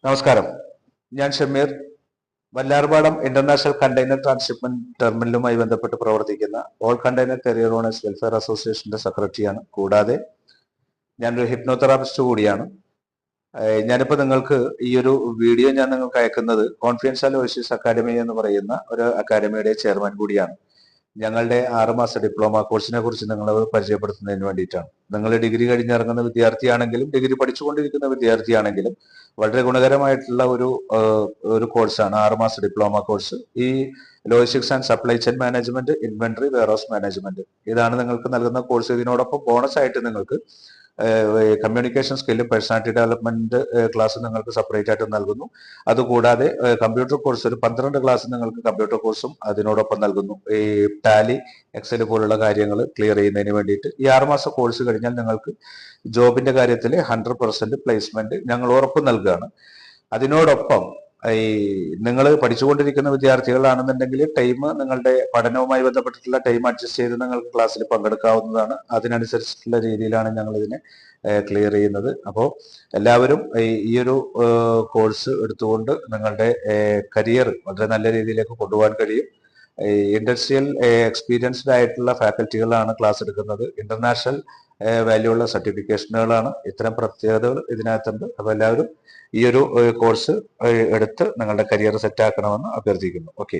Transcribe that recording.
നമസ്കാരം, ഞാൻ Shameer. Vallarpadam international container transshipment ടെർമിനലുമായി ബന്ധപ്പെട്ട് പ്രവർത്തിക്കുന്ന all container carrier owners welfare അസോസിയേഷന്റെ സെക്രട്ടറിയാണ്. കൂടാതെ ഞാനൊരു ഹിപ്നോതെറാപ്പിസ്റ്റ് കൂടിയാണ്. ഞാനിപ്പോൾ നിങ്ങൾക്ക് ഈ ഒരു വീഡിയോ ഞാൻ നിങ്ങൾക്ക് അയക്കുന്നത് കോൺഫിഡൻഷ്യൽ ഓയിസീസ് അക്കാദമി എന്ന് പറയുന്ന ഒരു അക്കാദമിയുടെ ചെയർമാൻ കൂടിയാണ്. ഞങ്ങളുടെ 6 മാസ ഡിപ്ലോമ കോഴ്സിനെ കുറിച്ച് നിങ്ങളെ പരിചയപ്പെടുത്തുന്നതിന് വേണ്ടിയിട്ടാണ്. നിങ്ങൾ ഡിഗ്രി കഴിഞ്ഞിറങ്ങുന്ന വിദ്യാർത്ഥിയാണെങ്കിലും ഡിഗ്രി പഠിച്ചുകൊണ്ടിരിക്കുന്ന വിദ്യാർത്ഥിയാണെങ്കിലും വളരെ ഗുണകരമായിട്ടുള്ള ഒരു കോഴ്സാണ് 6 മാസ ഡിപ്ലോമ കോഴ്സ്. ഈ logistics and supply chain management, inventory, warehouse management, ഇതാണ് നിങ്ങൾക്ക് നൽകുന്ന കോഴ്സ്. ഇതിനോടൊപ്പം ബോണസ് ആയിട്ട് നിങ്ങൾക്ക് കമ്മ്യൂണിക്കേഷൻ സ്കില്ലും പേഴ്സണാലിറ്റി ഡെവലപ്മെന്റ് ക്ലാസ് നിങ്ങൾക്ക് സെപ്പറേറ്റ് ആയിട്ട് നൽകുന്നു. അതുകൂടാതെ കമ്പ്യൂട്ടർ കോഴ്സ് ഒരു 12 ക്ലാസ് നിങ്ങൾക്ക് കമ്പ്യൂട്ടർ കോഴ്സും അതിനോടൊപ്പം നൽകുന്നു. ഈ ടാലി, എക്സൽ പോലുള്ള കാര്യങ്ങൾ ക്ലിയർ ചെയ്യുന്നതിന് വേണ്ടിയിട്ട് ഈ 6 മാസ കോഴ്സ് കഴിഞ്ഞാൽ നിങ്ങൾക്ക് ജോബിന്റെ കാര്യത്തിൽ 100% പ്ലേസ്മെന്റ് ഞങ്ങൾ ഉറപ്പ് നൽകുകയാണ്. അതിനോടൊപ്പം ഈ നിങ്ങൾ പഠിച്ചുകൊണ്ടിരിക്കുന്ന വിദ്യാർത്ഥികളാണെന്നുണ്ടെങ്കിൽ ടൈം, നിങ്ങളുടെ പഠനവുമായി ബന്ധപ്പെട്ടിട്ടുള്ള ടൈം അഡ്ജസ്റ്റ് ചെയ്ത് നിങ്ങൾക്ക് ക്ലാസ്സിൽ പങ്കെടുക്കാവുന്നതാണ്. അതിനനുസരിച്ചിട്ടുള്ള രീതിയിലാണ് ഞങ്ങൾ ഇതിനെ ക്ലിയർ ചെയ്യുന്നത്. അപ്പോൾ എല്ലാവരും ഈ ഒരു കോഴ്സ് എടുത്തുകൊണ്ട് നിങ്ങളുടെ കരിയർ വളരെ നല്ല രീതിയിലേക്ക് കൊണ്ടുപോകാൻ കഴിയും. ഇൻഡസ്ട്രിയൽ എക്സ്പീരിയൻസ്ഡ് ആയിട്ടുള്ള ഫാക്കൽറ്റികളാണ് ക്ലാസ് എടുക്കുന്നത്. ഇന്റർനാഷണൽ വാല്യൂ ഉള്ള സർട്ടിഫിക്കേഷനുകളാണ്. ഇത്തരം പ്രത്യേകതകൾ ഇതിനകത്തുണ്ട്. അപ്പോൾ എല്ലാവരും ഈ ഒരു കോഴ്സ് എടുത്ത് നിങ്ങളുടെ കരിയർ സെറ്റ് ആക്കണമെന്ന് അഭ്യർത്ഥിക്കുന്നു. ഓക്കെ.